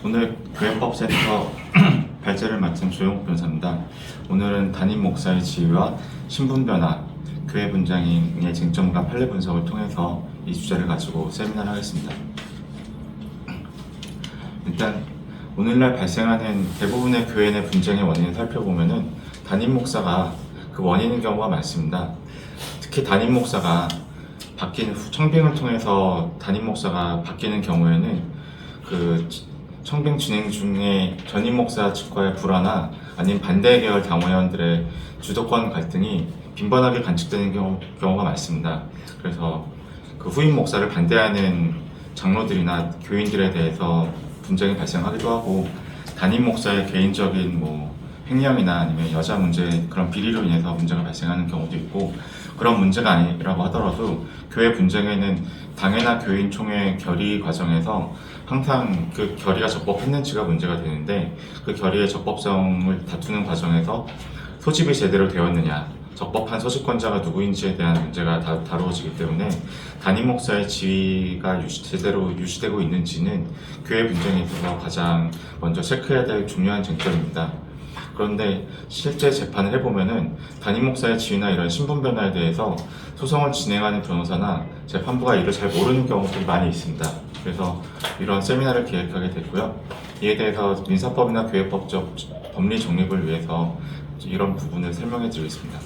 오늘 교회법센터 발제를 맡은 조용욱 변호사입니다. 오늘은 담임 목사의 지위와 신분 변화, 교회 분장의 쟁점과 판례 분석을 통해서 이 주제를 가지고 세미나를 하겠습니다. 일단 오늘날 발생하는 대부분의 교회 내 분쟁의 원인을 살펴보면은 담임 목사가 그 원인인 경우가 많습니다. 특히 담임 목사가 바뀌는 청빙을 통해서 담임 목사가 바뀌는 경우에는 그 청빙 진행 중에 전임 목사 측과의 불화나 아니면 반대 계열 당원들의 주도권 갈등이 빈번하게 관측되는 경우가 많습니다. 그래서 그 후임 목사를 반대하는 장로들이나 교인들에 대해서 분쟁이 발생하기도 하고, 담임 목사의 개인적인 횡령이나 아니면 여자 문제, 그런 비리로 인해서 문제가 발생하는 경우도 있고, 그런 문제가 아니라고 하더라도 교회 분쟁에는 당회나 교인 총회 결의 과정에서 항상 그 결의가 적법했는지가 문제가 되는데, 그 결의의 적법성을 다투는 과정에서 소집이 제대로 되었느냐, 적법한 소집권자가 누구인지에 대한 문제가 다루어지기 때문에 담임 목사의 지위가 제대로 유지되고 있는지는 교회 분쟁에 있어서 가장 먼저 체크해야 될 중요한 쟁점입니다. 그런데 실제 재판을 해보면은 담임 목사의 지위나 이런 신분 변화에 대해서 소송을 진행하는 변호사나 재판부가 이를 잘 모르는 경우들이 많이 있습니다. 그래서 이런 세미나를 기획하게 됐고요. 이에 대해서 민사법이나 교회법적 법리 정립을 위해서 이런 부분을 설명해 드리겠습니다.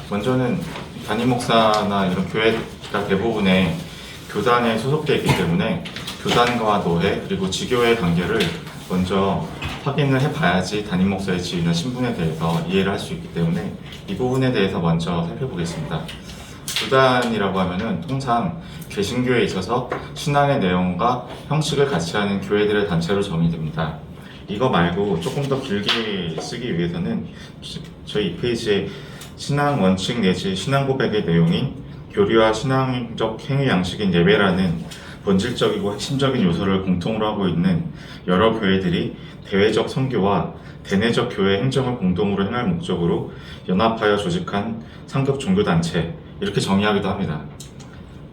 먼저는 담임 목사나 이런 교회가 대부분의 교단에 소속되어 있기 때문에 교단과 노회 그리고 지교회의 관계를 먼저 확인을 해봐야지 담임 목사의 지위나 신분에 대해서 이해를 할 수 있기 때문에 이 부분에 대해서 먼저 살펴보겠습니다. 교단이라고 하면은 통상 개신교에 있어서 신앙의 내용과 형식을 같이 하는 교회들의 단체로 정의됩니다. 이거 말고 조금 더 길게 쓰기 위해서는 저희 이 페이지에 신앙 원칙 내지 신앙 고백의 내용인 교리와 신앙적 행위 양식인 예배라는 본질적이고 핵심적인 요소를 공통으로 하고 있는 여러 교회들이 대외적 선교와 대내적 교회 행정을 공동으로 행할 목적으로 연합하여 조직한 상급 종교단체, 이렇게 정의하기도 합니다.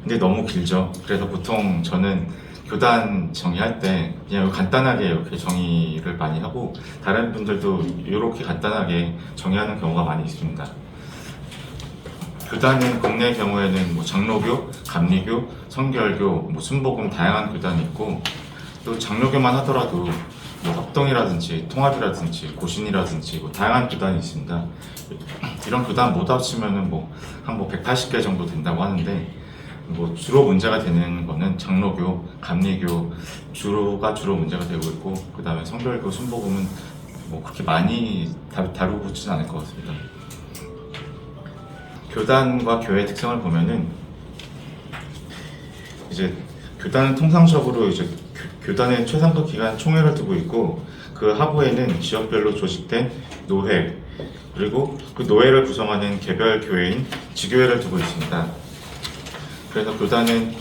근데 너무 길죠. 그래서 보통 저는 교단 정의할 때 그냥 간단하게 이렇게 정의를 많이 하고, 다른 분들도 이렇게 간단하게 정의하는 경우가 많이 있습니다. 교단은 국내 경우에는 장로교, 감리교, 성결교, 순복음 다양한 교단이 있고, 또 장로교만 하더라도 합동이라든지 통합이라든지 고신이라든지 다양한 교단이 있습니다. 이런 교단 모두 합치면은 한 180개 정도 된다고 하는데, 주로 문제가 되는 거는 장로교, 감리교 주로 문제가 되고 있고, 그 다음에 성결교, 순복음은 그렇게 많이 다루고 있지는 않을 것 같습니다. 교단과 교회의 특성을 보면은 이제 교단은 통상적으로 이제 교단의 최상급 기관 총회를 두고 있고, 그 하부에는 지역별로 조직된 노회, 그리고 그 노회를 구성하는 개별 교회인 지교회를 두고 있습니다. 그래서 교단은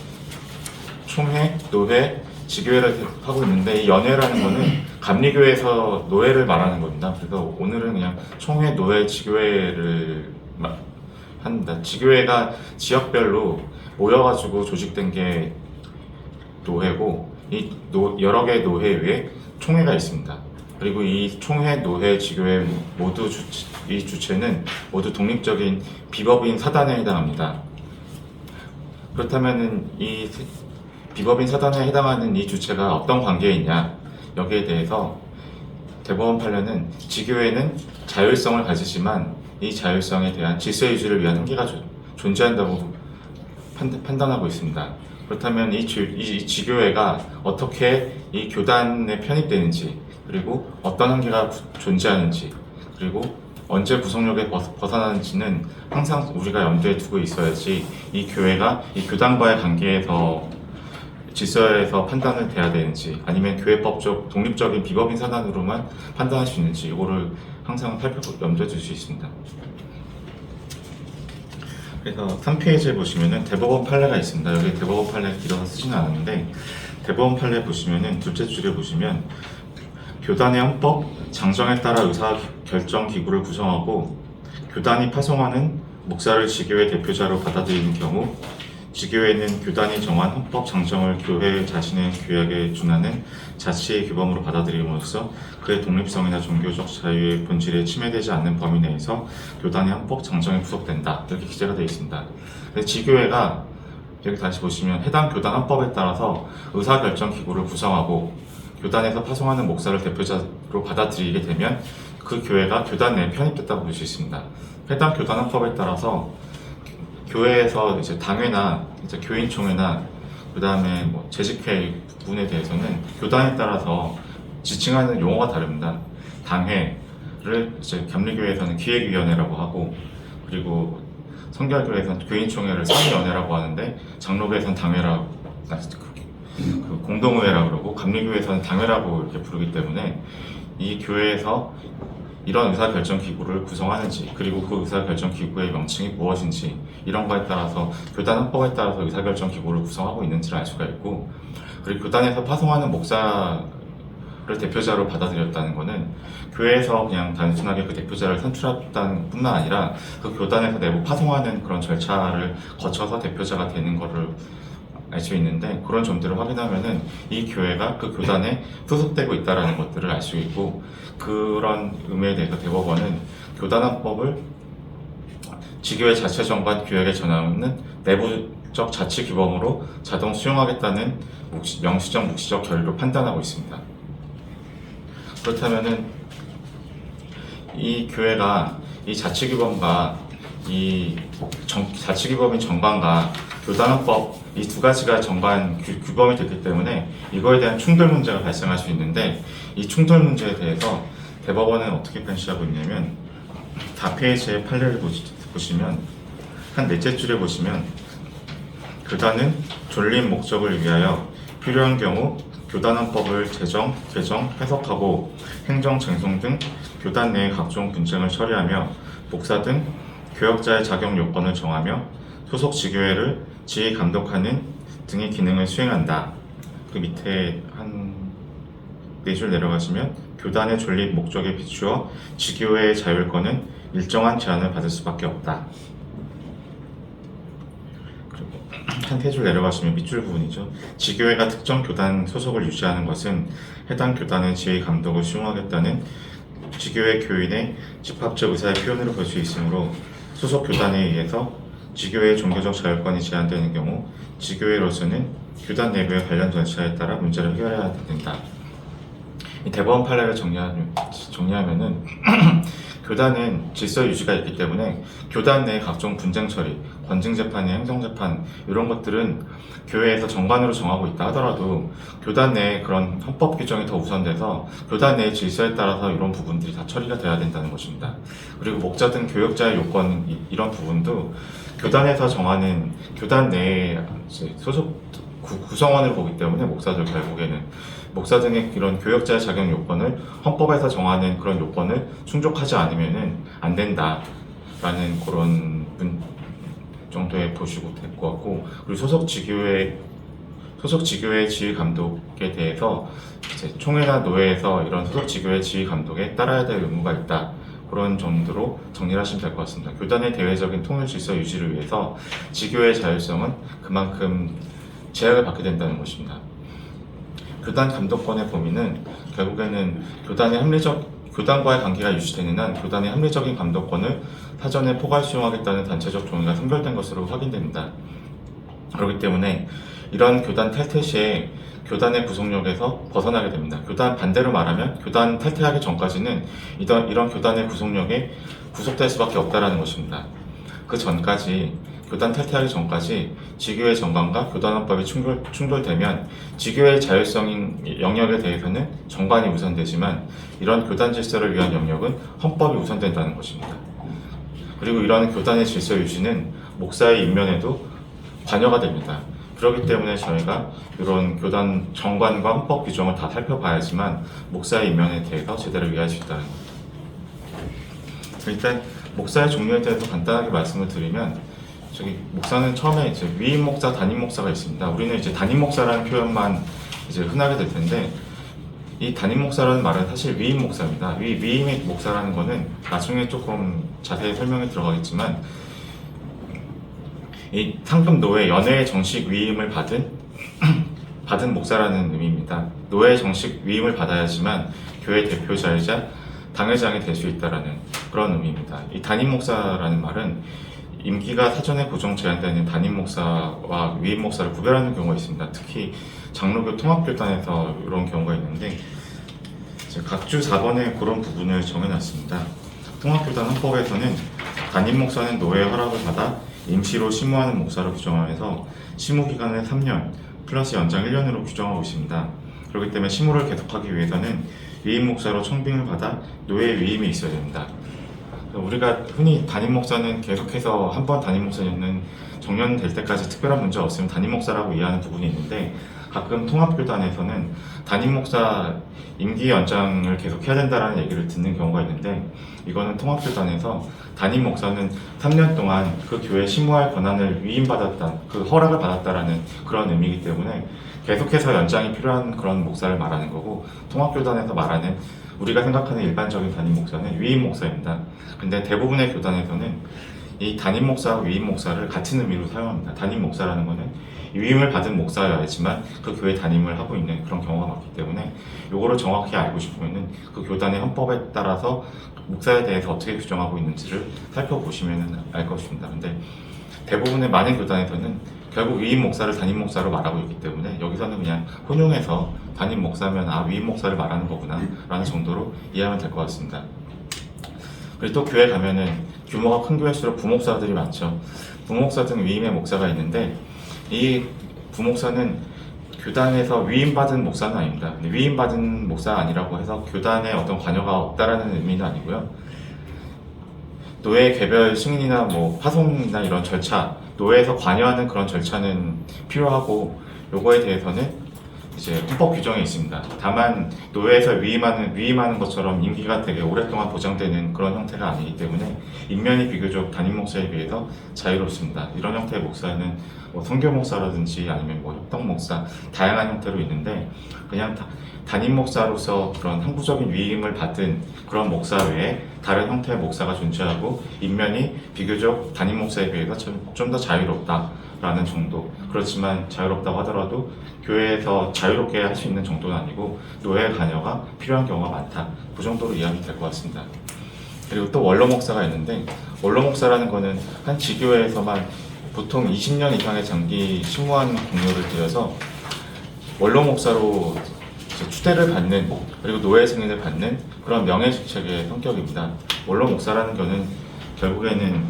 총회, 노회, 지교회를 하고 있는데, 이 연회라는 거는 감리교회에서 노회를 말하는 겁니다. 그래서 오늘은 그냥 총회, 노회, 지교회를 합니다. 지교회가 지역별로 모여가지고 조직된 게 노회고, 이 여러 개의 노회 위에 총회가 있습니다. 그리고 이 총회, 노회, 지교회 모두 이 주체는 모두 독립적인 비법인 사단에 해당합니다. 그렇다면은 이 비법인 사단에 해당하는 이 주체가 어떤 관계에 있냐, 여기에 대해서 대법원 판례는 지교회는 자율성을 가지지만 이 자율성에 대한 질서 유지를 위한 한계가 존재한다고 판단하고 있습니다. 그렇다면 이 지교회가 어떻게 이 교단에 편입되는지, 그리고 어떤 한계가 존재하는지, 그리고 언제 구속력에 벗어나는지는 항상 우리가 염두에 두고 있어야지 이 교회가 이 교단과의 관계에서 질서에서 판단을 돼야 되는지, 아니면 교회법적 독립적인 비법인 사단으로만 판단할 수 있는지, 이거를 항상 염두에 둘 수 있습니다. 그래서 3페이지에 보시면은 대법원 판례가 있습니다. 여기 대법원 판례 길어서 쓰지는 않았는데, 대법원 판례 보시면은 둘째 줄에 보시면 교단의 헌법, 장정에 따라 의사결정 기구를 구성하고 교단이 파송하는 목사를 지교회 대표자로 받아들이는 경우 지교회는 교단이 정한 헌법 장정을 교회 자신의 규약에 준하는 자치의 규범으로 받아들임으로써 그의 독립성이나 종교적 자유의 본질에 침해되지 않는 범위 내에서 교단의 헌법 장정에 구속된다. 이렇게 기재가 되어 있습니다. 지교회가 여기 다시 보시면 해당 교단 헌법에 따라서 의사결정 기구를 구성하고 교단에서 파송하는 목사를 대표자로 받아들이게 되면 그 교회가 교단 내에 편입됐다고 볼 수 있습니다. 해당 교단 헌법에 따라서 교회에서 이제 당회나 이제 교인총회나 그 다음에 뭐 재직회 부분에 대해서는 교단에 따라서 지칭하는 용어가 다릅니다. 당회를 이제 감리교회에서는 기획위원회라고 하고, 그리고 성결교회에서는 교인총회를 상위원회라고 하는데, 장로교회에서는 당회라고, 그 공동의회라고 그러고, 감리교회에서는 당회라고 이렇게 부르기 때문에 이 교회에서 이런 의사결정기구를 구성하는지, 그리고 그 의사결정기구의 명칭이 무엇인지, 이런 거에 따라서 교단 헌법에 따라서 의사결정기구를 구성하고 있는지를 알 수가 있고, 그리고 교단에서 파송하는 목사를 대표자로 받아들였다는 것은 교회에서 그냥 단순하게 그 대표자를 선출했다는 뿐만 아니라 그 교단에서 내부 파송하는 그런 절차를 거쳐서 대표자가 되는 것을 알 수 있는데, 그런 점들을 확인하면은 이 교회가 그 교단에 소속되고 있다는 것들을 알 수 있고, 그런 의미에 대해서 대법원은 교단헌법을 지교회 자체정관 규약에 전하는 내부적 자치 규범으로 자동 수용하겠다는 명시적 묵시적 결의로 판단하고 있습니다. 그렇다면은 이 교회가 이 자치 규범과 이 자치 규범인 정관과 교단헌법 이 두 가지가 정관 규범이 됐기 때문에 이거에 대한 충돌 문제가 발생할 수 있는데, 이 충돌 문제에 대해서 대법원은 어떻게 판시하고 있냐면, 4페이지의 판례를 보시면 한 넷째 줄에 보시면 교단은 존립 목적을 위하여 필요한 경우 교단헌법을 제정, 개정, 해석하고 행정, 쟁송 등 교단 내의 각종 분쟁을 처리하며 목사 등 교역자의 자격 요건을 정하며 소속 지교회를 지휘 감독하는 등의 기능을 수행한다. 그 밑에 한 4줄 내려가시면 교단의 존립 목적에 비추어 지교회의 자율권은 일정한 제한을 받을 수밖에 없다. 그리고 한 3줄 내려가시면 밑줄 부분이죠. 지교회가 특정 교단 소속을 유지하는 것은 해당 교단의 지휘 감독을 수용하겠다는 지교회 교인의 집합적 의사의 표현으로 볼 수 있으므로 소속 교단에 의해서 지교회의 종교적 자율권이 제한되는 경우 지교회로서는 교단 내부의 관련 절차에 따라 문제를 해결해야 된다. 이 대법원 판례를 정리하면은 교단은 질서 유지가 있기 때문에 교단 내 각종 분쟁 처리, 권증 재판이나 행정 재판 이런 것들은 교회에서 정관으로 정하고 있다 하더라도 교단 내에 그런 헌법 규정이 더 우선돼서 교단 내의 질서에 따라서 이런 부분들이 다 처리가 돼야 된다는 것입니다. 그리고 목자 등 교역자의 요건 이런 부분도 교단에서 정하는 교단 내의 소속 구성원을 보기 때문에 목사들 결국에는 목사 등의 이런 교역자의 자격 요건을 헌법에서 정하는 그런 요건을 충족하지 않으면은 안 된다라는 그런 정도에 보시고 될 것 같고, 그리고 소속 지교회 지휘 감독에 대해서 이제 총회나 노회에서 이런 소속 지교회 지휘 감독에 따라야 될 의무가 있다. 그런 정도로 정리를 하시면 될 것 같습니다. 교단의 대외적인 통일 질서 유지를 위해서 지교회의 자율성은 그만큼 제약을 받게 된다는 것입니다. 교단 감독권의 범위는 결국에는 교단과의 관계가 유지되는 한 교단의 합리적인 감독권을 사전에 포괄 수용하겠다는 단체적 동의가 선결된 것으로 확인됩니다. 그렇기 때문에 이러한 교단 탈퇴 시에 교단의 구속력에서 벗어나게 됩니다. 교단 반대로 말하면 교단 탈퇴하기 전까지는 이런 교단의 구속력에 구속될 수밖에 없다는 것입니다. 그 전까지 교단 탈퇴하기 전까지 지교회 정관과 교단헌법이 충돌되면 지교회의 자율성인 영역에 대해서는 정관이 우선되지만 이런 교단 질서를 위한 영역은 헌법이 우선된다는 것입니다. 그리고 이러한 교단의 질서 유지는 목사의 임면에도 관여가 됩니다. 그렇기 때문에 저희가 이런 교단 정관과 헌법 규정을 다 살펴봐야지만 목사의 임면에 대해서 제대로 이해할 수 있다는 겁니다. 일단 목사의 종류에 대해서 간단하게 말씀을 드리면, 목사는 처음에 이제 위임 목사, 담임 목사가 있습니다. 우리는 이제 담임 목사라는 표현만 이제 흔하게 될 텐데, 이 담임 목사라는 말은 사실 위임 목사입니다. 위임의 목사라는 거는 나중에 조금 자세히 설명이 들어가겠지만, 이 상금 노예 연회의 정식 위임을 받은 목사라는 의미입니다. 노예 정식 위임을 받아야지만 교회 대표자이자 당회장이 될 수 있다라는 그런 의미입니다. 이 담임 목사라는 말은 임기가 사전에 고정 제한되는 담임 목사와 위임 목사를 구별하는 경우가 있습니다. 특히 장로교 통합교단에서 이런 경우가 있는데 각주 4번에 그런 부분을 정해놨습니다. 통합교단 헌법에서는 담임 목사는 노예 허락을 받아 임시로 심무하는 목사로 규정하면서 심무 기간을 3년 플러스 연장 1년으로 규정하고 있습니다. 그렇기 때문에 심무를 계속하기 위해서는 위임 목사로 청빙을 받아 노예 위임이 있어야 됩니다. 우리가 흔히 담임 목사는 계속해서 한 번 담임 목사는 정년될 때까지 특별한 문제 없으면 담임 목사라고 이해하는 부분이 있는데 가끔 통합교단에서는 담임 목사 임기 연장을 계속 해야 된다는 얘기를 듣는 경우가 있는데 이거는 통합교단에서 담임 목사는 3년 동안 그 교회에 심무할 권한을 위임받았다, 그 허락을 받았다라는 그런 의미이기 때문에 계속해서 연장이 필요한 그런 목사를 말하는 거고 통합교단에서 말하는 우리가 생각하는 일반적인 담임 목사는 위임 목사입니다. 근데 대부분의 교단에서는 이 담임 목사와 위임 목사를 같은 의미로 사용합니다. 담임 목사라는 것은 위임을 받은 목사여야지만 그 교회 담임을 하고 있는 그런 경우가 많기 때문에 이거를 정확히 알고 싶으면은 그 교단의 헌법에 따라서 목사에 대해서 어떻게 규정하고 있는지를 살펴보시면 알 것입니다. 근데 대부분의 많은 교단에서는 결국 위임 목사를 담임 목사로 말하고 있기 때문에 여기서는 그냥 혼용해서 담임 목사면 위임 목사를 말하는 거구나 라는 정도로 이해하면 될 것 같습니다. 그리고 또 교회 가면은 규모가 큰 교회일수록 부목사들이 많죠. 부목사 등 위임의 목사가 있는데 이 부목사는 교단에서 위임받은 목사는 아닙니다. 위임받은 목사가 아니라고 해서 교단에 어떤 관여가 없다라는 의미는 아니고요. 노예 개별 승인이나 파송이나 이런 절차, 노예에서 관여하는 그런 절차는 필요하고 요거에 대해서는 이제 헌법 규정에 있습니다. 다만 노예에서 위임하는 것처럼 임기가 되게 오랫동안 보장되는 그런 형태가 아니기 때문에 임면이 비교적 담임 목사에 비해서 자유롭습니다. 이런 형태의 목사는 선교 목사라든지 아니면 협동 목사 다양한 형태로 있는데 그냥 담임 목사로서 그런 항구적인 위임을 받은 그런 목사 외에 다른 형태의 목사가 존재하고 임면이 비교적 담임 목사에 비해서 좀 더 자유롭다라는 정도. 그렇지만 자유롭다고 하더라도 교회에서 자유롭게 할 수 있는 정도는 아니고 노예 관여가 필요한 경우가 많다. 그 정도로 이해하면 될 것 같습니다. 그리고 또 원로 목사가 있는데 원로 목사라는 거는 한 지교회에서만 보통 20년 이상의 장기 심무한 공로를 들여서 원로 목사로 추대를 받는 그리고 노예 승인을 받는 그런 명예직책의 성격입니다. 원로 목사라는 거는 결국에는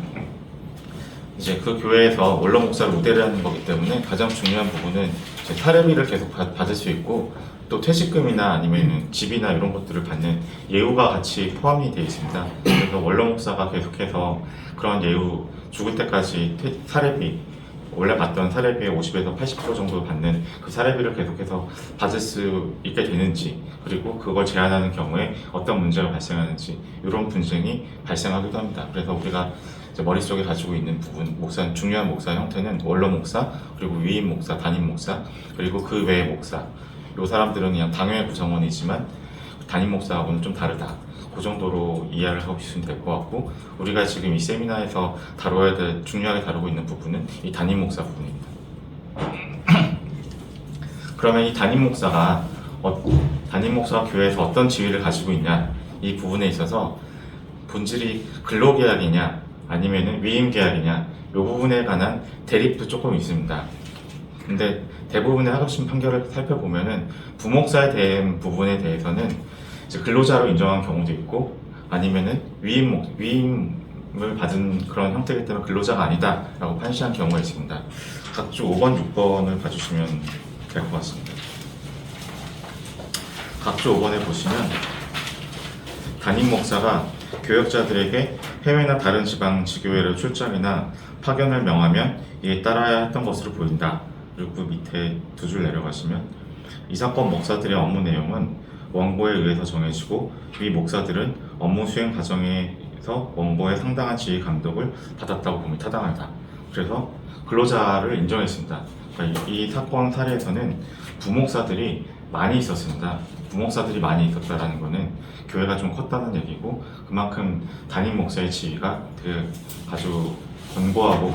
이제 그 교회에서 원로 목사를 우대를 하는 거기 때문에 가장 중요한 부분은 사례비를 계속 받을 수 있고 또 퇴직금이나 아니면 집이나 이런 것들을 받는 예우가 같이 포함이 되어 있습니다. 그래서 원로 목사가 계속해서 그런 예우 죽을 때까지 사례비 원래 받던 사례비의 50에서 80% 정도 받는 그 사례비를 계속해서 받을 수 있게 되는지 그리고 그걸 제한하는 경우에 어떤 문제가 발생하는지 이런 분쟁이 발생하기도 합니다. 그래서 우리가 머릿속에 가지고 있는 부분, 중요한 목사 형태는 원로 목사, 그리고 위임 목사, 담임 목사, 그리고 그 외의 목사. 이 사람들은 그냥 당회 구성원이지만 담임 목사하고는 좀 다르다. 그 정도로 이해를 하고 있으면 될 것 같고 우리가 지금 이 세미나에서 다뤄야 될 중요하게 다루고 있는 부분은 이 담임 목사 부분입니다. 그러면 이 담임 목사가 교회에서 어떤 지위를 가지고 있냐 이 부분에 있어서 본질이 근로계약이냐 아니면은 위임계약이냐 이 부분에 관한 대립도 조금 있습니다. 근데 대부분의 하급심 판결을 살펴보면은 부목사에 대한 부분에 대해서는 이제 근로자로 인정한 경우도 있고 아니면은 위임을 받은 그런 형태이기 때문에 근로자가 아니다라고 판시한 경우가 있습니다. 각주 5번, 6번을 봐주시면 될 것 같습니다. 각주 5번에 보시면 담임 목사가 교역자들에게 해외나 다른 지방 지교회로 출장이나 파견을 명하면 이에 따라야 했던 것으로 보인다. 그리고 그 밑에 두 줄 내려가시면 이 사건 목사들의 업무 내용은 원고에 의해서 정해지고 위 목사들은 업무 수행 과정에서 원고의 상당한 지휘 감독을 받았다고 보면 타당하다. 그래서 근로자를 인정했습니다. 그러니까 이 사건 사례에서는 부목사들이 많이 있었습니다. 부목사들이 많이 있었다는 것은 교회가 좀 컸다는 얘기고 그만큼 담임 목사의 지위가 아주 권고하고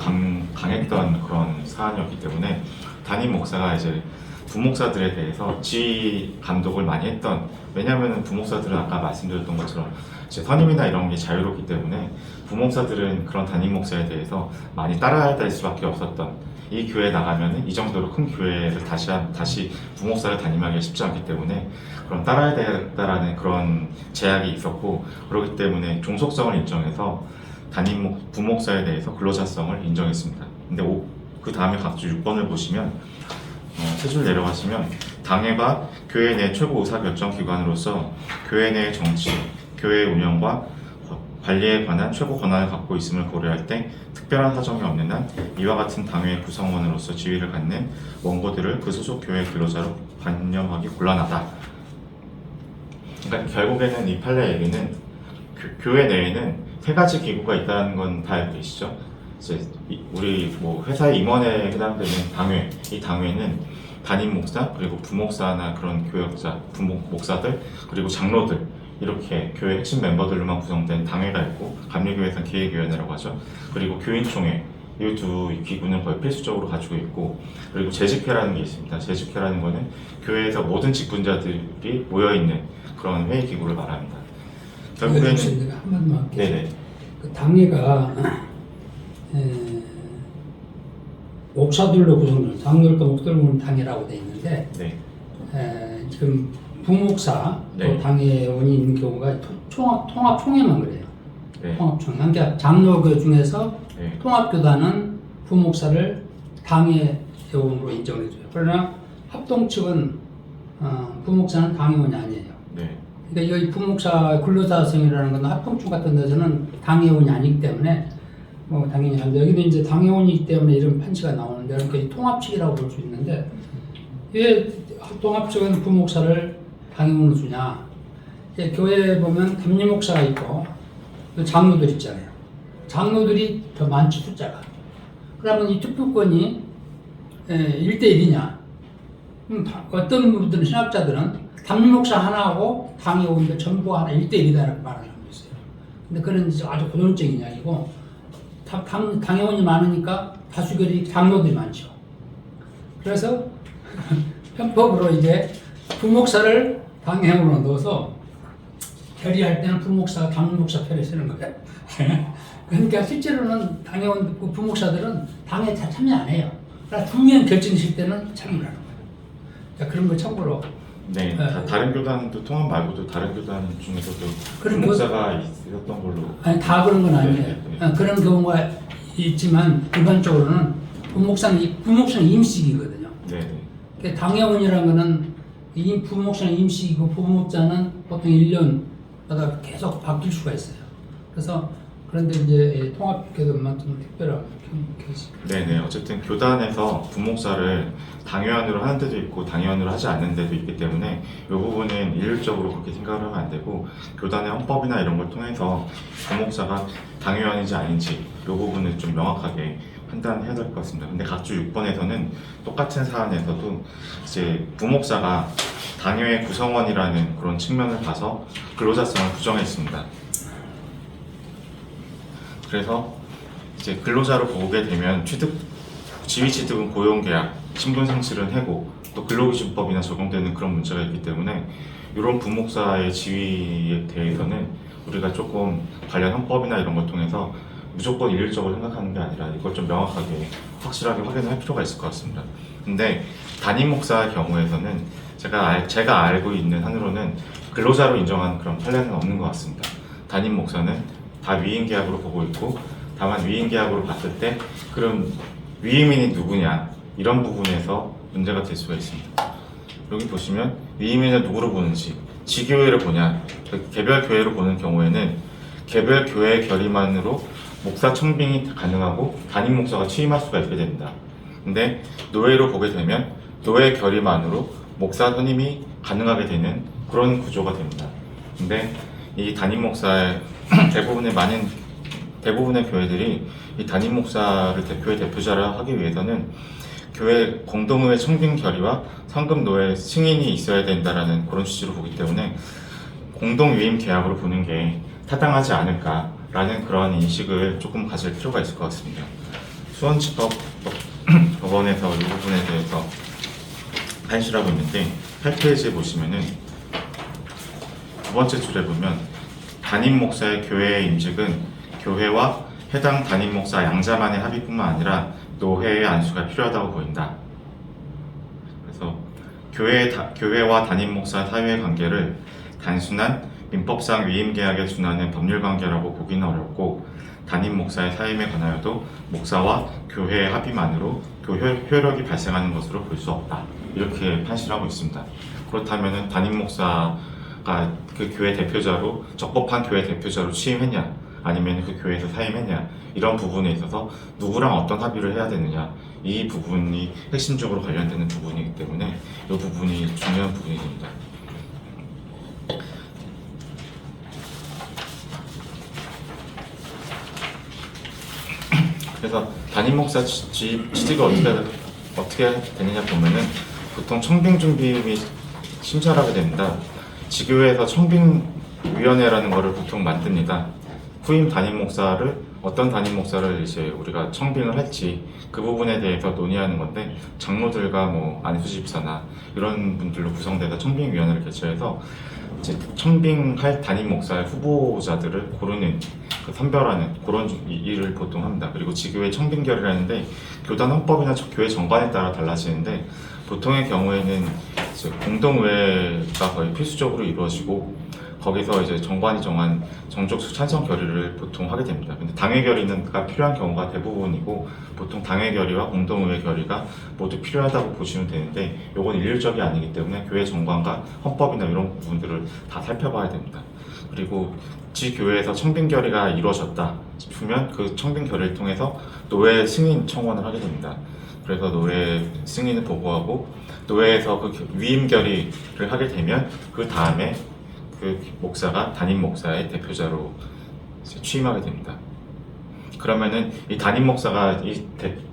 강했던 그런 사안이었기 때문에 담임 목사가 이제 부목사들에 대해서 지휘 감독을 많이 했던, 왜냐하면 부목사들은 아까 말씀드렸던 것처럼 이제 선임이나 이런 게 자유롭기 때문에 부목사들은 그런 담임 목사에 대해서 많이 따라야 될 수밖에 없었던, 이 교회에 나가면 이 정도로 큰 교회를 다시 부목사를 담임하기가 쉽지 않기 때문에 그럼 따라야 되겠다라는 그런 제약이 있었고, 그렇기 때문에 종속성을 인정해서 부목사에 대해서 근로자성을 인정했습니다. 근데 그 다음에 각주 6번을 보시면 세 줄 내려가시면, 당회가 교회 내 최고 의사결정기관으로서 교회 내 정치, 교회 운영과 관리에 관한 최고 권한을 갖고 있음을 고려할 때 특별한 사정이 없는 한 이와 같은 당회 구성원으로서 지위를 갖는 원고들을 그 소속 교회 근로자로 관념하기 곤란하다. 그러니까 결국에는 이 판례 얘기는 교회 내에는 세 가지 기구가 있다는 건 다 알고 계시죠? 이제 우리 회사의 임원에 해당되는 당회, 이 당회는 담임 목사, 그리고 부목사나 그런 교역자, 목사들, 그리고 장로들, 이렇게 교회 핵심 멤버들로만 구성된 당회가 있고, 감리교회에서는 기획위원회라고 하죠. 그리고 교인총회, 이 두 기구는 거의 필수적으로 가지고 있고, 그리고 재직회라는 게 있습니다. 재직회라는 거는 교회에서 모든 직분자들이 모여있는 그런 회의 기구를 말합니다. 결국에는 한마디만 할게요. 네네. 그 당회가 목사들로 구성된, 장로들과 목사들로 구성된 당회라고 되어 있는데, 네. 지금 부목사 네. 또 당회원이 있는 경우가 통합총회만 그래요. 네. 통합총회. 그러니까 장로교 중에서 네. 통합교단은 부목사를 당회원으로 인정해줘요. 그러나 합동 측은 부목사는 당회원이 아니에요. 네. 그러니까 이 부목사 근로자성이라는 건 합동축 같은 데서는 당회원이 아니기 때문에 당연히 안 돼요. 여기는 이제 당회원이기 때문에 이런 판시가 나오는데, 그러니까 이 통합측이라고 볼 수 있는데, 왜 통합측은 부목사를 당회원으로 주냐? 교회에 보면 담임 목사가 있고 장로들 있잖아요. 장로들이 더 많지, 숫자가. 그러면 이 투표권이 1대1이냐? 어떤 분들은, 신학자들은 담임 목사 하나하고 당회원들 전부 하나 1대1이다라고 말하는 사람도 있어요. 근데 그런 아주 고전적인 이야기고, 당회원이 많으니까 다수결이 장로들이 많죠. 그래서 편법으로 이제 부목사를 당회원으로 넣어서 결의할 때는 부목사가 담임 목사 편에 쓰는 거예요. 그러니까 실제로는 당회원, 부목사들은 당에 다 참여 안 해요. 그러니까 중요한 결정이실 때는 참여를 하는 거예요. 그러니까 그런 거 참고로. 네, 다른 교단도 통합 말고도 다른 교단 중에서도 부목사가 있었던 걸로. 아니, 다 그런 건 아니에요. 네, 네. 그런 경우가 있지만 일반적으로는 부목사는 임식이거든요. 네. 그러니까 당회원이라는 거는 부목사는 임식이고 부목자는 보통 1년마다 계속 바뀔 수가 있어요. 그래서 그런데 이제 통합교단만 좀 특별한 케이스. 네네. 어쨌든 교단에서 부목사를 당회원으로 하는 데도 있고 당회원으로 하지 않는 데도 있기 때문에 이 부분은 일률적으로 그렇게 생각을 하면 안 되고, 교단의 헌법이나 이런 걸 통해서 부목사가 당회원인지 아닌지 이 부분을 좀 명확하게 판단해야 될 것 같습니다. 근데 각주 6번에서는 똑같은 사안에서도 이제 부목사가 당회 구성원이라는 그런 측면을 봐서 근로자성을 부정했습니다. 그래서 이제 근로자로 보게 되면 지위 취득은 고용계약, 신분 상실은 해고, 또 근로기준법이나 적용되는 그런 문제가 있기 때문에 이런 부목사의 지위에 대해서는 우리가 조금 관련 헌법이나 이런 걸 통해서 무조건 일률적으로 생각하는 게 아니라 이걸 좀 명확하게 확실하게 확인할 필요가 있을 것 같습니다. 근데 담임 목사의 경우에서는 제가 알고 있는 한으로는 근로자로 인정한 그런 판례는 없는 것 같습니다. 담임 목사는 다 위임계약으로 보고 있고, 다만 위임계약으로 봤을 때 그럼 위임인이 누구냐, 이런 부분에서 문제가 될 수가 있습니다. 여기 보시면 위임인을 누구로 보는지, 지교회를 보냐, 개별 교회로 보는 경우에는 개별 교회 결의만으로 목사 청빙이 가능하고 담임 목사가 취임할 수가 있게 됩니다. 근데 노예로 보게 되면 노예 결의만으로 목사 선임이 가능하게 되는 그런 구조가 됩니다. 근데 이 담임 목사의 대부분의 교회들이 이 담임 목사를 교회 대표자를 하기 위해서는 교회 공동의회 청빙 결의와 상급 노예 승인이 있어야 된다라는 그런 취지로 보기 때문에 공동 위임 계약으로 보는 게 타당하지 않을까 라는 그런 인식을 조금 가질 필요가 있을 것 같습니다. 수원지법 법원에서 이 부분에 대해서 판시라고 있는데 8페이지에 보시면은 두 번째 줄에 보면 담임 목사의 교회의 임직은 교회와 해당 담임 목사 양자만의 합의뿐만 아니라 노회의 안수가 필요하다고 보인다. 그래서 교회와 담임 목사 사이의 관계를 단순한 민법상 위임 계약에 준하는 법률 관계라고 보기는 어렵고 담임 목사의 사임에 관하여도 목사와 교회의 합의만으로 효력이 발생하는 것으로 볼 수 없다. 이렇게 판시하고 있습니다. 그렇다면 담임 목사가 그 교회 대표자로 적법한 교회 대표자로 취임했냐 아니면 그 교회에서 사임했냐 이런 부분에 있어서 누구랑 어떤 합의를 해야 되느냐 이 부분이 핵심적으로 관련되는 부분이기 때문에 이 부분이 중요한 부분이 됩니다. 그래서 담임 목사 취직이 어떻게 되느냐 보면은 보통 청빙 준비 및 심사를 하게 됩니다. 지교회에서 청빙위원회라는 것을 보통 만듭니다. 후임 담임 목사를 어떤 담임 목사를 이제 우리가 청빙을 할지 그 부분에 대해서 논의하는 건데 장로들과 뭐 안수 집사나 이런 분들로 구성돼서 청빙위원회를 개최해서 이제 청빙할 담임 목사의 후보자들을 고르는 선별하는 그런 일을 보통 합니다. 그리고 지교회 청빙결이라는데 교단 헌법이나 교회 정관에 따라 달라지는데 보통의 경우에는 이제 공동의회가 거의 필수적으로 이루어지고 거기서 이제 정관이 정한 정족수 찬성 결의를 보통 하게 됩니다. 근데 당회 결의가 필요한 경우가 대부분이고 보통 당회 결의와 공동의회 결의가 모두 필요하다고 보시면 되는데 이건 일률적이 아니기 때문에 교회 정관과 헌법이나 이런 부분들을 다 살펴봐야 됩니다. 그리고 지교회에서 청빙 결의가 이루어졌다 싶으면 그 청빙 결의를 통해서 노회 승인 청원을 하게 됩니다. 그래서 노회 승인을 보고하고 노회에서 그 위임 결의를 하게 되면 그 다음에 그 목사가 담임 목사의 대표자로 취임하게 됩니다. 그러면은 이 담임 목사가 이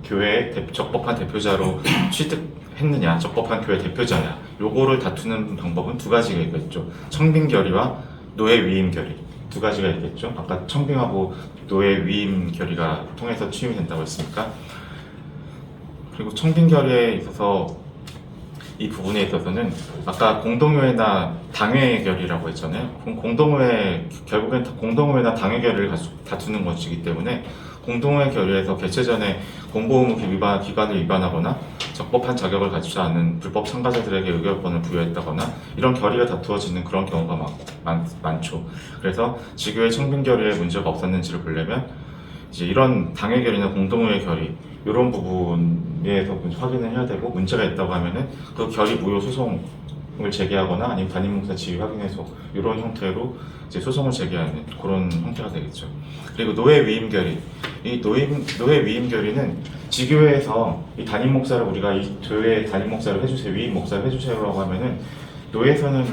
교회의 적법한 대표자로 취득했느냐, 적법한 교회 대표자냐, 요거를 다투는 방법은 두 가지가 있겠죠. 청빙 결의와 노회 위임 결의 두 가지가 있겠죠. 아까 청빙하고 노회 위임 결의가 통해서 취임이 된다고 했으니까. 그리고 청빙 결의에 있어서 이 부분에 있어서는 아까 공동의회나 당회 결의라고 했잖아요. 공동의회 결국엔 공동의회나 당회 결의를 다투는 것이기 때문에 공동의회 결의에서 개최 전에 공보의무 기관을 위반하거나 적법한 자격을 가지지 않은 불법 참가자들에게 의결권을 부여했다거나 이런 결의가 다투어지는 그런 경우가 많죠. 그래서 지교회 청빙 결의에 문제가 없었는지를 보려면 이제 이런 당회 결의나 공동의회 결의 이런 부분에서 확인을 해야 되고 문제가 있다고 하면은 그 결의 무효 소송을 제기하거나 아니면 담임 목사 지위 확인해서 이런 형태로 이제 소송을 제기하는 그런 형태가 되겠죠. 그리고 노회 위임 결의 이 노회 위임 결의는 지교회에서 이 담임 목사를 우리가 이 교회 담임 목사를 해주세요 위임 목사를 해주세요라고 하면은 노회에서는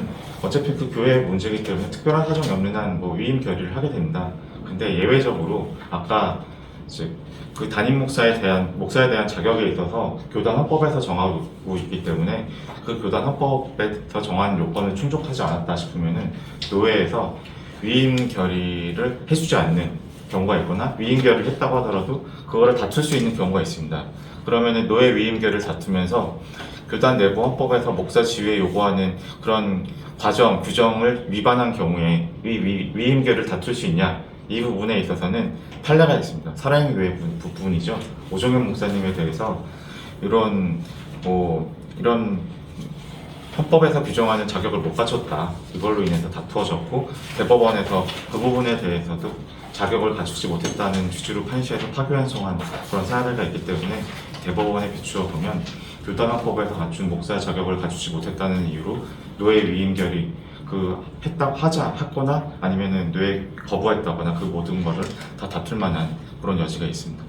어차피 그 교회의 문제이기 때문에 특별한 사정이 없는 한 뭐 위임 결의를 하게 됩니다. 근데 예외적으로 아까 이제 그 담임 목사에 대한 자격에 있어서 교단 헌법에서 정하고 있기 때문에 그 교단 헌법에서 정한 요건을 충족하지 않았다 싶으면은 노회에서 위임 결의를 해주지 않는 경우가 있거나 위임 결의를 했다고 하더라도 그거를 다툴 수 있는 경우가 있습니다. 그러면은 노회 위임 결의를 다투면서 교단 내부 헌법에서 목사 지위에 요구하는 그런 과정, 규정을 위반한 경우에 위임 결의를 다툴 수 있냐? 이 부분에 있어서는 판례가 있습니다. 사랑의 교회 부분이죠. 오정현 목사님에 대해서 이런 헌법에서 규정하는 자격을 못 갖췄다. 이걸로 인해서 다투어졌고 대법원에서 그 부분에 대해서도 자격을 갖추지 못했다는 취지로 판시해서 파기환송한 그런 사례가 있기 때문에 대법원에 비추어 보면 교단헌법에서 갖춘 목사 자격을 갖추지 못했다는 이유로 노회 위임 결의 했거나 아니면은 뇌 거부했다거나 그 모든 거를 다 다툴 만한 그런 여지가 있습니다.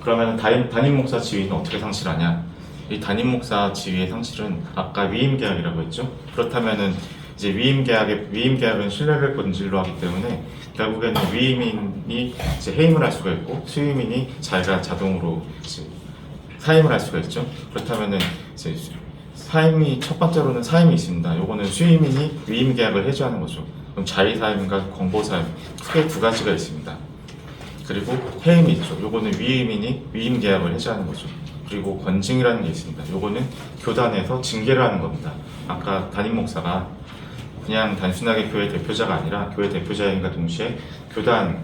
그러면 담임 목사 지위는 어떻게 상실하냐? 이 담임 목사 지위의 상실은 아까 위임 계약이라고 했죠. 그렇다면은 이제 위임 계약은 신뢰를 본질로 하기 때문에 결국에는 위임인이 이제 해임을 할 수가 있고 수임인이 자기가 자동으로 이제 사임을 할 수가 있죠. 그렇다면은 이제 첫 번째로는 사임이 있습니다. 요거는 수임인이 위임 계약을 해지하는 거죠. 그럼 자의사임과 권고사임 크게 두 가지가 있습니다. 그리고 해임이 있죠. 요거는 위임이니 위임 계약을 해제하는 거죠. 그리고 권징이라는 게 있습니다. 요거는 교단에서 징계를 하는 겁니다. 아까 담임 목사가 그냥 단순하게 교회 대표자가 아니라 교회 대표자인과 동시에 교단에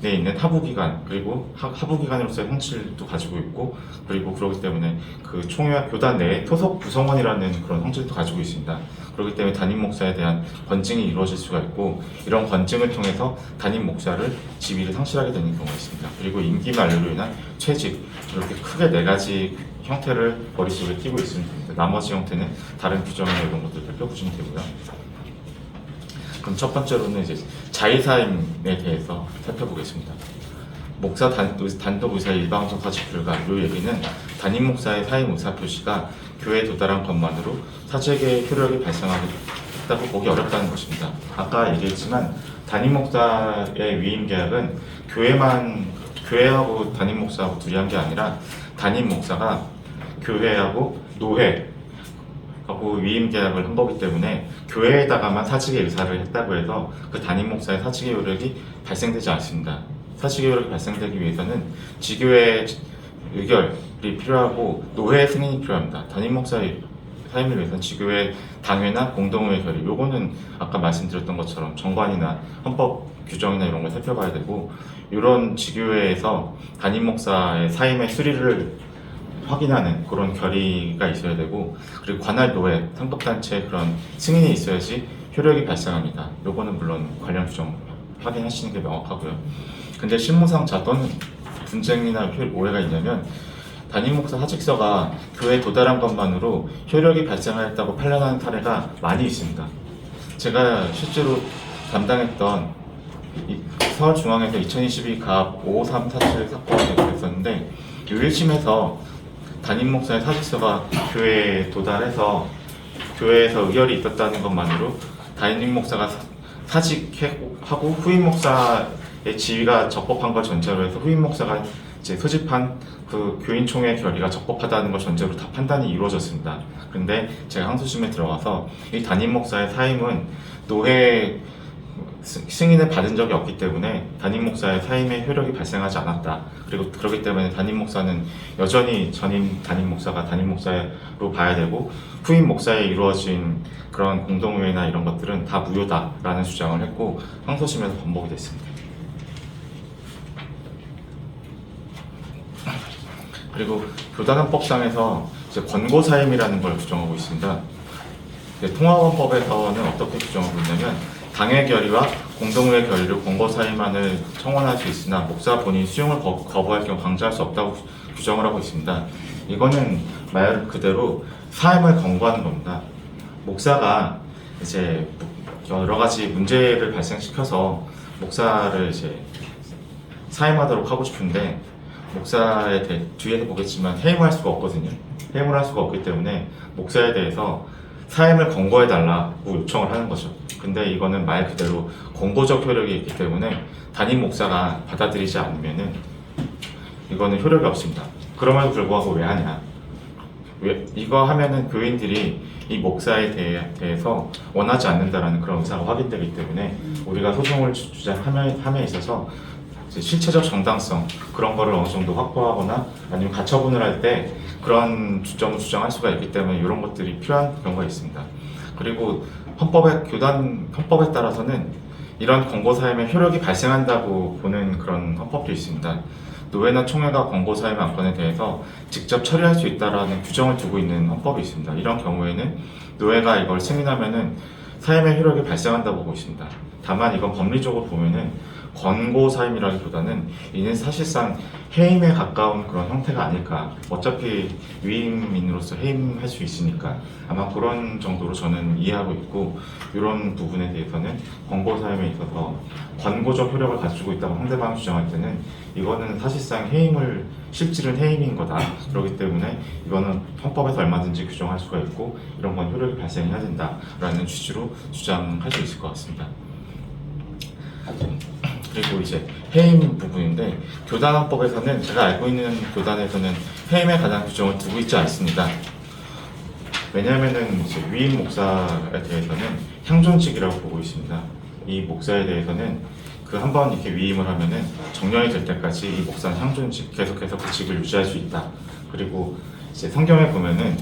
있는 하부기관 그리고 하부기관으로서의 성질도 가지고 있고 그리고 그렇기 때문에 그 총회와 교단 내에 토속 구성원이라는 그런 성질도 가지고 있습니다. 그렇기 때문에 담임 목사에 대한 권징이 이루어질 수가 있고 이런 권징을 통해서 담임 목사를 지위를 상실하게 되는 경우가 있습니다. 그리고 임기 만료로 인한 퇴직 이렇게 크게 네 가지 형태를 머릿속에 띄고 있으면 됩니다. 나머지 형태는 다른 규정이나 이런 것들 살펴보시면 되고요. 그럼 첫 번째로는 이제 자의사임에 대해서 살펴보겠습니다. 목사 단독 의사의 일방적 사직 불가 이 얘기는 담임 목사의 사임 의사 표시가 교회에 도달한 것만으로 사직의 효력이 발생하겠다고 보기 어렵다는 것입니다. 아까 얘기했지만 담임 목사의 위임 계약은 교회하고 담임 목사하고 둘이 한 게 아니라 담임 목사가 교회하고 노회하고 위임 계약을 한 거기 때문에 교회에다가만 사직의 의사를 했다고 해서 그 담임 목사의 사직의 효력이 발생되지 않습니다. 사직의 효력이 발생되기 위해서는 지교의 의결이 필요하고 노회의 승인이 필요합니다. 담임 목사의 사임을 위해서는 지교의 당회나 공동의 결의 요거는 아까 말씀드렸던 것처럼 정관이나 헌법 규정이나 이런 걸 살펴봐야 되고 이런 지교회에서 담임 목사의 사임의 수리를 확인하는 그런 결의가 있어야 되고 그리고 관할 노회, 상급단체 그런 승인이 있어야지 효력이 발생합니다. 요거는 물론 관련 규정 확인하시는 게 명확하고요. 근데 실무상 어떤 분쟁이나 오해가 있냐면 담임 목사 사직서가 교회에 도달한 것만으로 효력이 발생하였다고 판단하는 사례가 많이 있습니다. 제가 실제로 담당했던 서울중앙에서 2022 갑 5347 사건이 있었는데 이 1심에서 담임 목사의 사직서가 교회에 도달해서 교회에서 의결이 있었다는 것만으로 담임 목사가 사직하고 후임 목사의 지위가 적법한 걸 전제로 해서 후임 목사가 이제 소집한 그 교인총회 결의가 적법하다는 걸 전제로 다 판단이 이루어졌습니다. 그런데 제가 항소심에 들어가서 이 담임 목사의 사임은 노회 승인을 받은 적이 없기 때문에 담임 목사의 사임의 효력이 발생하지 않았다. 그리고 그렇기 때문에 담임 목사는 여전히 전임 담임 목사가 담임 목사로 봐야 되고 후임 목사에 이루어진 그런 공동회의나 이런 것들은 다 무효다라는 주장을 했고 항소심에서 번복이 됐습니다. 그리고 교단헌법상에서 이제 권고사임이라는 걸 규정하고 있습니다. 통합헌법에서는 어떻게 규정하고 있냐면 당회 결의와 공동회 결의로 권고사임안을 청원할 수 있으나 목사 본인 수용을 거부할 경우 강제할 수 없다고 규정을 하고 있습니다. 이거는 말 그대로 사임을 권고하는 겁니다. 목사가 이제 여러 가지 문제를 발생시켜서 목사를 이제 사임하도록 하고 싶은데 목사에 대해 뒤에서 보겠지만 해임할 수가 없거든요. 해임을 할 수가 없기 때문에 목사에 대해서 사임을 권고해달라고 요청을 하는 거죠. 근데 이거는 말 그대로 권고적 효력이 있기 때문에 담임 목사가 받아들이지 않으면은 이거는 효력이 없습니다. 그럼에도 불구하고 왜 하냐? 왜 이거 하면은 교인들이 이 목사에 대해서 원하지 않는다라는 그런 의사가 확인되기 때문에 우리가 소송을 주장함에 있어서 실체적 정당성 그런 거를 어느 정도 확보하거나 아니면 가처분을 할 때 그런 주점을 주장할 수가 있기 때문에 이런 것들이 필요한 경우가 있습니다. 그리고 헌법에 따라서는 이런 권고사임의 효력이 발생한다고 보는 그런 헌법도 있습니다. 노회나 총회가 권고사임 안건에 대해서 직접 처리할 수 있다라는 규정을 두고 있는 헌법이 있습니다. 이런 경우에는 노회가 이걸 승인하면은 사임의 효력이 발생한다고 보고 있습니다. 다만 이건 법리적으로 보면은 권고사임이라기보다는 이는 사실상 해임에 가까운 그런 형태가 아닐까. 어차피 위임인으로서 해임할 수 있으니까 아마 그런 정도로 저는 이해하고 있고 이런 부분에 대해서는 권고사임에 있어서 권고적 효력을 가지고 있다고 상대방이 주장할 때는 이거는 사실상 실질은 해임인 거다. 그렇기 때문에 이거는 헌법에서 얼마든지 규정할 수가 있고 이런 건 효력이 발생해야 된다라는 취지로 주장할 수 있을 것 같습니다. 그리고 이제 해임 부분인데 교단헌법에서는 제가 알고 있는 교단에서는 해임에 관한 규정을 두고 있지 않습니다. 왜냐하면은 이제 위임 목사에 대해서는 향존직이라고 보고 있습니다. 이 목사에 대해서는 그 한 번 이렇게 위임을 하면은 정년이 될 때까지 이 목사는 향존직 계속해서 그 직을 유지할 수 있다. 그리고 이제 성경에 보면은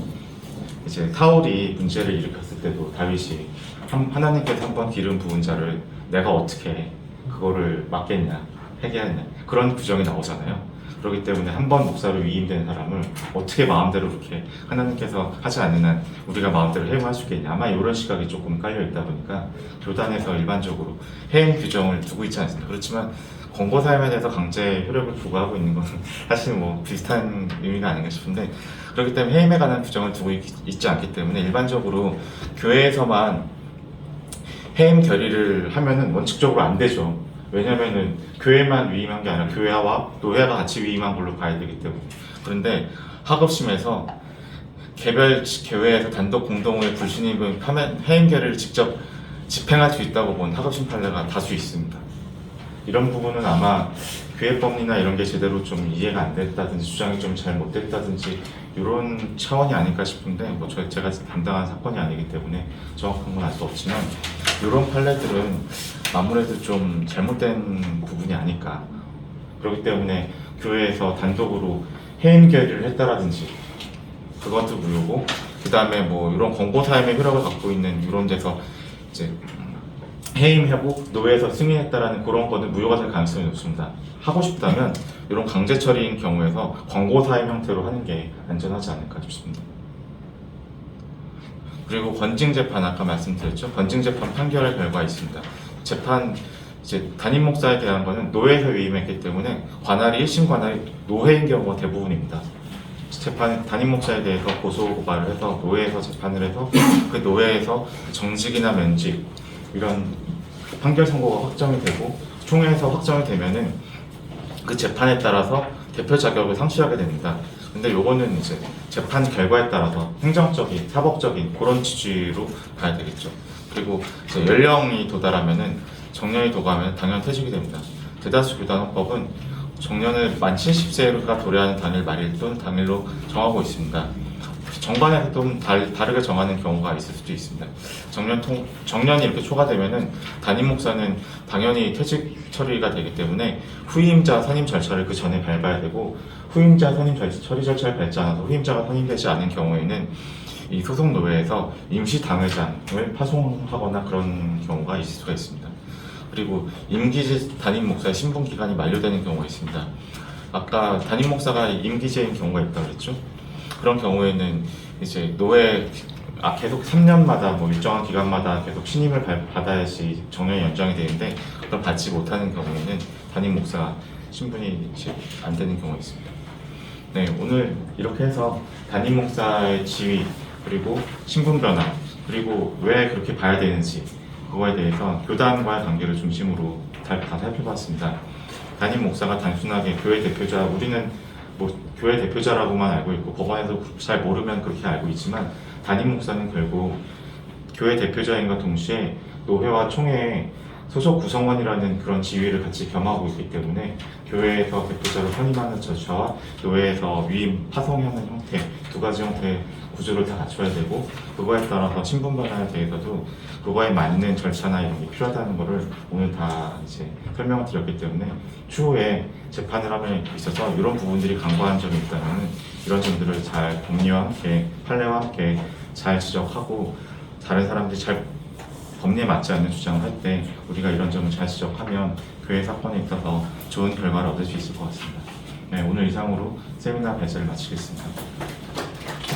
이제 사울이 문제를 일으켰을 때도 다윗이 하나님께서 한 번 기름 부은 자를 내가 어떻게 그거를 막겠냐, 해결하냐 그런 규정이 나오잖아요. 그렇기 때문에 한 번 목사로 위임된 사람을 어떻게 마음대로 그렇게 하나님께서 하지 않는 한 우리가 마음대로 해임할 수 있겠냐, 아마 이런 시각이 조금 깔려 있다 보니까 교단에서 일반적으로 해임 규정을 두고 있지 않습니다. 그렇지만 권고 사임에 대해서 강제 효력을 부과하고 있는 것은 사실 뭐 비슷한 의미가 아닌가 싶은데, 그렇기 때문에 해임에 관한 규정을 두고 있지 않기 때문에 일반적으로 교회에서만 해임 결의를 하면은 원칙적으로 안 되죠. 왜냐면은 교회만 위임한 게 아니라 교회와 노회가 같이 위임한 걸로 봐야 되기 때문에. 그런데 하급심에서 개별 교회에서 단독 공동의 불신임을 하면 해임 결의를 직접 집행할 수 있다고 본 하급심 판례가 다수 있습니다. 이런 부분은 아마 교회법리나 이런 게 제대로 좀 이해가 안 됐다든지 주장이 좀 잘못됐다든지 이런 차원이 아닐까 싶은데, 뭐 제가 담당한 사건이 아니기 때문에 정확한 건 알 수 없지만 이런 판례들은 아무래도 좀 잘못된 부분이 아닐까. 그렇기 때문에 교회에서 단독으로 해임 결의를 했다라든지 그것도 무효고, 그 다음에 뭐 이런 권고사임의 효력을 갖고 있는 이런 데서 이제 해임하고 노예에서 승인했다라는 그런 거는 무효가 될 가능성이 높습니다. 하고 싶다면 이런 강제 처리인 경우에서 권고사임 형태로 하는 게 안전하지 않을까 싶습니다. 그리고 권징재판, 아까 말씀드렸죠. 권징재판 판결의 결과가 있습니다. 재판 이제 담임 목사에 대한 거는 노예에서 위임했기 때문에 관할이 1심 관할이 노회인 경우가 대부분입니다. 재판 담임 목사에 대해서 고소 고발을 해서 노회에서 재판을 해서 그 노회에서 정직이나 면직 이런 판결 선고가 확정이 되고 총회에서 확정이 되면은 그 재판에 따라서 대표 자격을 상실하게 됩니다. 근데 요거는 이제 재판 결과에 따라서 행정적인, 사법적인 그런 취지로 가야 되겠죠. 그리고 이제 연령이 도달하면은 정년이 도가면 당연 퇴직이 됩니다. 대다수 교단헌법은 정년을 만 70세가 도래하는 당일 말일 또는 당일로 정하고 있습니다. 정관에서 좀 다르게 정하는 경우가 있을 수도 있습니다. 정년이 이렇게 초과되면은 담임 목사는 당연히 퇴직 처리가 되기 때문에 후임자 선임 절차를 그 전에 밟아야 되고, 후임자 선임 처리 절차를 밟지 않아서 후임자가 선임되지 않은 경우에는 이 소속 노회에서 임시 당회장을 파송하거나 그런 경우가 있을 수가 있습니다. 그리고 임기제 담임 목사의 신분 기간이 만료되는 경우가 있습니다. 아까 담임 목사가 임기제인 경우가 있다고 그랬죠. 그런 경우에는 이제 노회 계속 3년마다 뭐 일정한 기간마다 계속 신임을 받아야지 정년이 연장이 되는데, 그걸 받지 못하는 경우에는 담임 목사 신분이 이제 안 되는 경우가 있습니다. 네, 오늘 이렇게 해서 담임 목사의 지위, 그리고 신분 변화, 그리고 왜 그렇게 봐야 되는지 그거에 대해서 교단과의 관계를 중심으로 다 살펴봤습니다. 담임 목사가 단순하게 교회 대표자, 우리는 뭐 교회 대표자라고만 알고 있고 법원에서 잘 모르면 그렇게 알고 있지만, 담임 목사는 결국 교회 대표자인과 동시에 노회와 총회의 소속 구성원이라는 그런 지위를 같이 겸하고 있기 때문에 교회에서 대표자로 선임하는 절차와 노회에서 위임, 파송하는 형태, 두 가지 형태의 구조를 다 갖춰야 되고, 그거에 따라서 신분 변화에 대해서도 그거에 맞는 절차나 이런 게 필요하다는 거를 오늘 다 이제 설명을 드렸기 때문에 추후에 재판을 함에 있어서 이런 부분들이 간과한 점이 있다면 이런 점들을 잘 법리와 함께, 판례와 함께 잘 지적하고, 다른 사람들이 잘 법리에 맞지 않는 주장을 할 때 우리가 이런 점을 잘 지적하면 교회 사건에 있어서 좋은 결과를 얻을 수 있을 것 같습니다. 네, 오늘 이상으로 세미나 발제를 마치겠습니다.